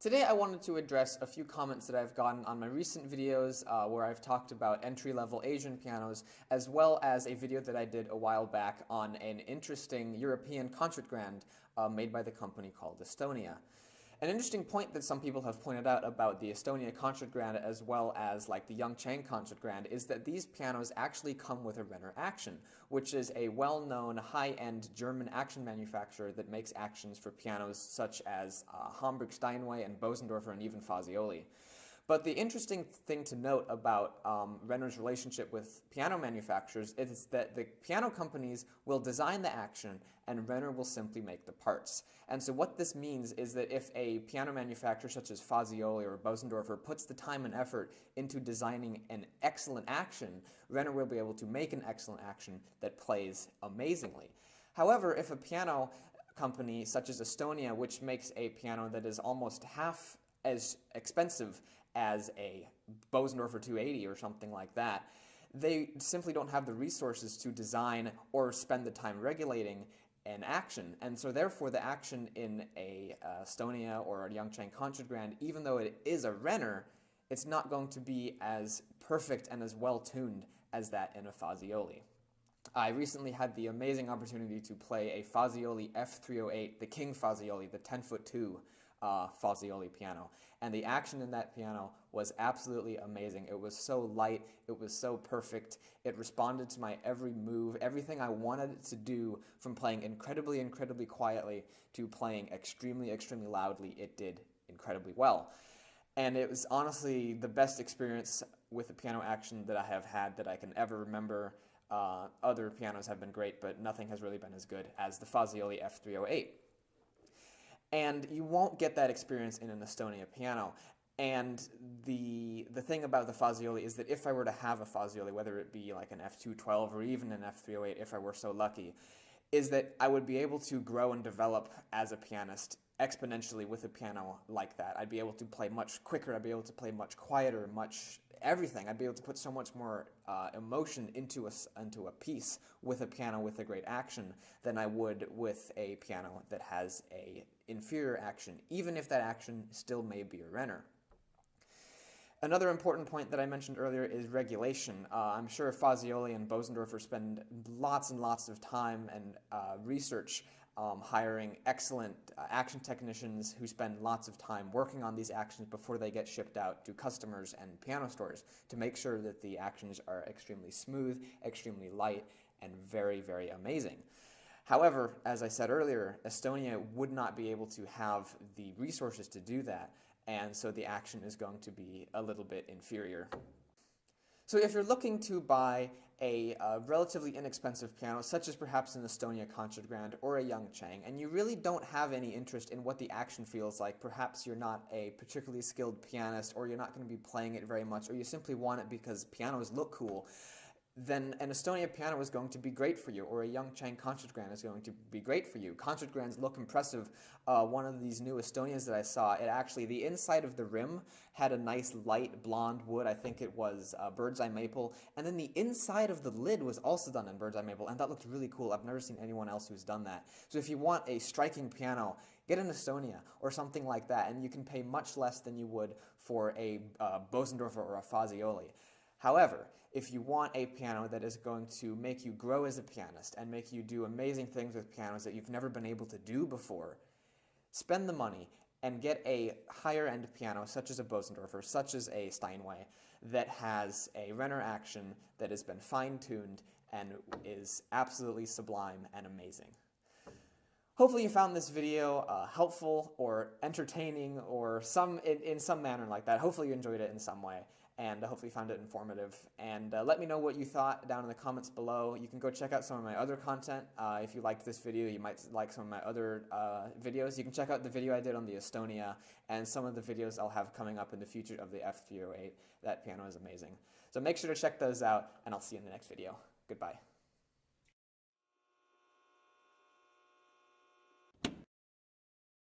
Today I wanted to address a few comments that I've gotten on my recent videos where I've talked about entry-level Asian pianos, as well as a video that I did a while back on an interesting European concertgrand made by the company called Estonia. An interesting point that some people have pointed out about the Estonia concertgrand as well as like the Yangchang concertgrand is that these pianos actually come with a Renner action, which is a well-known high-end German action manufacturer that makes actions for pianos such as Hamburg Steinway and Bosendorfer and even Fazioli. But the interesting thing to note about Renner's relationship with piano manufacturers is that the piano companies will design the action and Renner will simply make the parts. And so what this means is that if a piano manufacturer such as Fazioli or Bosendorfer puts the time and effort into designing an excellent action, Renner will be able to make an excellent action that plays amazingly. However, if a piano company such as Estonia, which makes a piano that is almost half as expensive as a Bosendorfer 280 or something like that, they simply don't have the resources to design or spend the time regulating an action. And so therefore the action in a Estonia or a Yangchang concertgrand, even though it is a Renner, it's not going to be as perfect and as well tuned as that in a Fazioli. I recently had the amazing opportunity to play a Fazioli F308, the King Fazioli, the 10'2" Fazioli piano. And the action in that piano was absolutely amazing. It was so light, it was so perfect, it responded to my every move, everything I wanted it to do, from playing incredibly, incredibly quietly to playing extremely, extremely loudly. It did incredibly well. And it was honestly the best experience with a piano action that I have had that I can ever remember. Other pianos have been great, but nothing has really been as good as the Fazioli F308. And you won't get that experience in an Estonia piano. And the thing about the Fazioli is that if I were to have a Fazioli, whether it be like an F212 or even an F308 if I were so lucky, is that I would be able to grow and develop as a pianist exponentially with a piano like that. I'd be able to play much quicker, I'd be able to play much quieter, much everything. I'd be able to put so much more emotion into a piece with a piano with a great action than I would with a piano that has a inferior action, even if that action still may be a Renner. Another important point that I mentioned earlier is regulation. I'm sure Fazioli and Bosendorfer spend lots and lots of time and research hiring excellent action technicians who spend lots of time working on these actions before they get shipped out to customers and piano stores to make sure that the actions are extremely smooth, extremely light, and very, very amazing. However, as I said earlier, Estonia would not be able to have the resources to do that, and so the action is going to be a little bit inferior. So if you're looking to buy a relatively inexpensive piano, such as perhaps an Estonia concertgrand or a Yangchang, and you really don't have any interest in what the action feels like, perhaps you're not a particularly skilled pianist, or you're not going to be playing it very much, or you simply want it because pianos look cool, then an Estonia piano is going to be great for you, or a Yangchang concertgrand is going to be great for you. Concertgrands look impressive. One of these new Estonias that I saw, the inside of the rim had a nice light blonde wood, I think it was bird's eye maple, and then the inside of the lid was also done in bird's eye maple, and that looked really cool. I've never seen anyone else who's done that. So if you want a striking piano, get an Estonia or something like that, and you can pay much less than you would for a Bosendorfer or a Fazioli. However, if you want a piano that is going to make you grow as a pianist and make you do amazing things with pianos that you've never been able to do before, spend the money and get a higher-end piano such as a Bosendorfer, such as a Steinway, that has a Renner action that has been fine-tuned and is absolutely sublime and amazing. Hopefully you found this video helpful or entertaining or in some manner like that. Hopefully you enjoyed it in some way, and hopefully you found it informative. And let me know what you thought down in the comments below. You can go check out some of my other content. If you liked this video, you might like some of my other videos. You can check out the video I did on the Estonia and some of the videos I'll have coming up in the future of the F308. That piano is amazing. So make sure to check those out, and I'll see you in the next video. Goodbye.